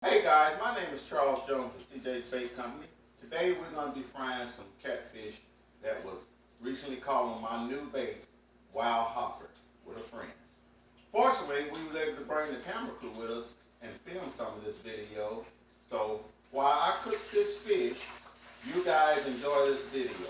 Hey guys, my name is Charles Jones of CJ's Bait Company. Today we're going to be frying some catfish that was recently caught on my new bait, Wild Hopper, with a friend. Fortunately, we were able to bring the camera crew with us and film some of this video. So while I cook this fish, you guys enjoy this video.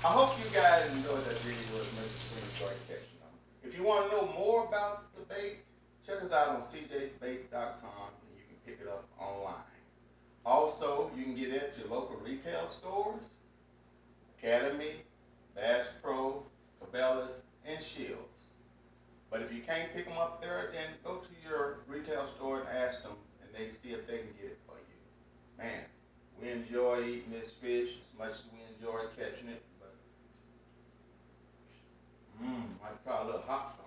I hope you guys enjoyed that video as much as we enjoyed catching them. If you want to know more about the bait, check us out on cjsbait.com and you can pick it up online. Also, you can get it at your local retail stores, Academy, Bass Pro, Cabela's, and Shields. But if you can't pick them up there, then go to your retail store and ask them, and they see if they can get it for you. Man, we enjoy eating this fish as much as we enjoy catching it. Might try a little hot sauce.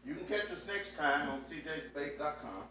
You can catch us next time on cjsbait.com.